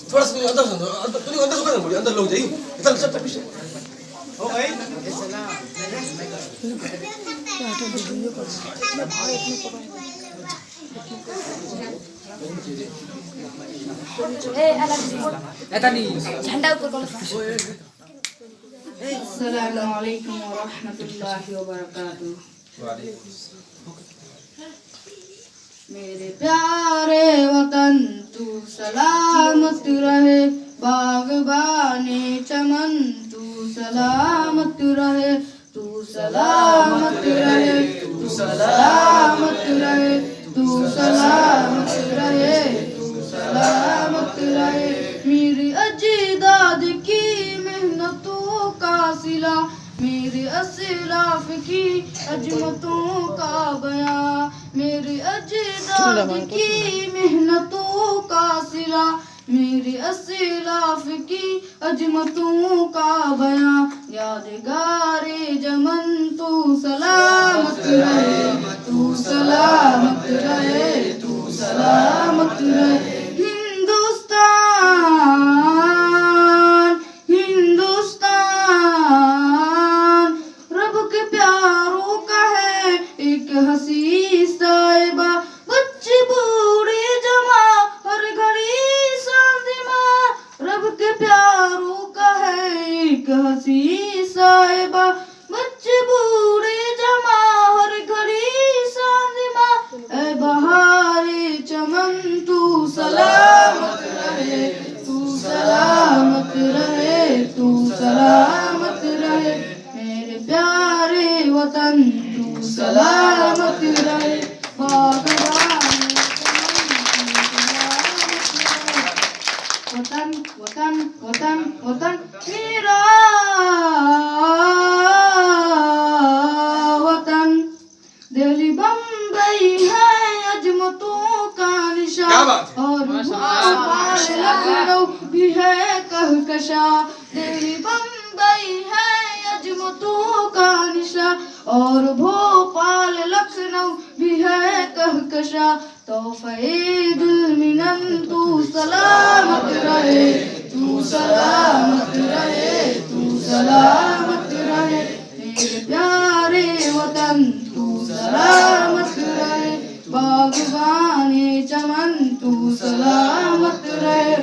थोड़ा सा अंदर सुखा ना अंदर लोग जाइए इधर सब पीछे हो भाई झंडा ऊपर करो। अस्सलामु अलैकुम व रहमतुल्लाहि व बरकातुहू। मेरे प्यारे वतन तू सलामत रहे, बागबानी चमन तू सलामत रहे, तू सलामत रहे, तू सलामत रहे, तू सलामत रहे, तू सलामत रहे। मेरी अजदाद की मेहनतों का सिला, मेरे असलाफ की अजमतों का बयां, मेरे अजदाद की मेहनतों का सिला, मेरे असलाफ की अजमतों का बयां। यादगारे जमन तू सलामत रहे, तू सलामत रहे, तू सलामत रहे। हिंदुस्तान हिंदुस्तान रब के प्यारों का है एक हसी साहिबा, बच्चे बूढ़े जमा हर घड़ी शादिमा। रब के प्यारों का है एक हसी साहिबा, बच्चे बूढ़े जमा हर घड़ी शादिमा। ऐ बहारे चमन तू सलामत रहे, तू सलामत रहे, तू सलामत रहे। मेरे प्यारे वतन तू सलामत रहे, वतन वतन वतन वतन मेरा वतन। दिल्ली बम्बई है अजमतों का निशान, और भोपाल लखनऊ भी है कहकशा। दिल्ली बम्बई है अजमतों का निशान, और भोपाल लखनऊ भी है कहकशा। तौफीद मिनन तू सलामत रहे, तू सलामत रहे, तू सलामत रहे। मेरे प्यारे वतन तू सलामत रहे, बागबानी चमन तू सलामत रहे।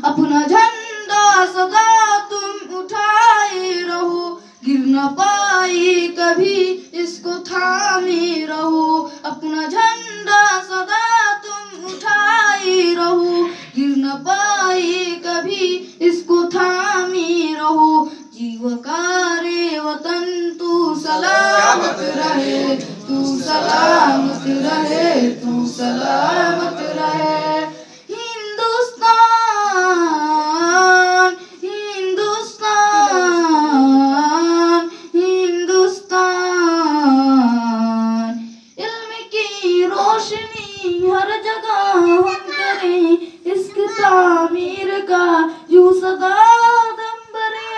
अपना झंडा सदा तुम उठाए रहो, गिर न पाई कभी इसको थामे रहो। अपना झंडा सदा तुम उठाए रहो, गिर न पाई कभी इसको थामे रहो। जीवकारे वतन तू सलामत रहे, तू सलामत रहे, तू सलामत रहे। हिंदुस्तान हिंदुस्तान हिंदुस्तान इल्म की रोशनी हर जगह हम करें, इश्क तामीर का यूं सदा दम भरे।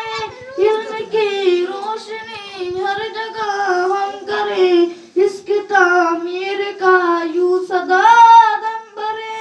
इल्म की रोशनी हर जगह हम करें, इश्क तामीर का यूं सदा दम भरे।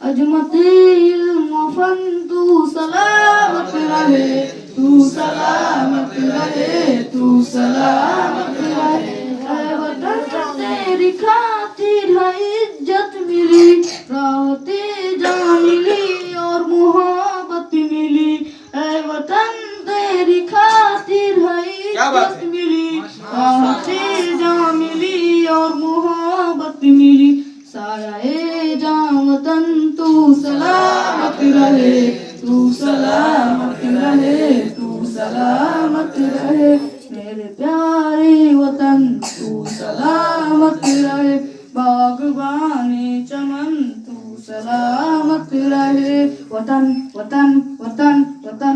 अजमत इल्म फन तू सलामत रहे, तू सलामत रहे, तू सलामत रहे। ऐ वतन तेरी खातिर है इज्जत मिली, राहते जान मिली और मोहब्बत मिली। ऐ वतन तेरी खातिर है इज्जत मिली, राहते जान मिली और मोहब्बत मिली। साया जान वतन तू सलामत रहे, तू सलामत रहे, तू सलामत रहे। मेरे प्यारे वतन तू सलामत रहे, बागबानी चमन तू सलामत रहे। वतन वतन वतन वतन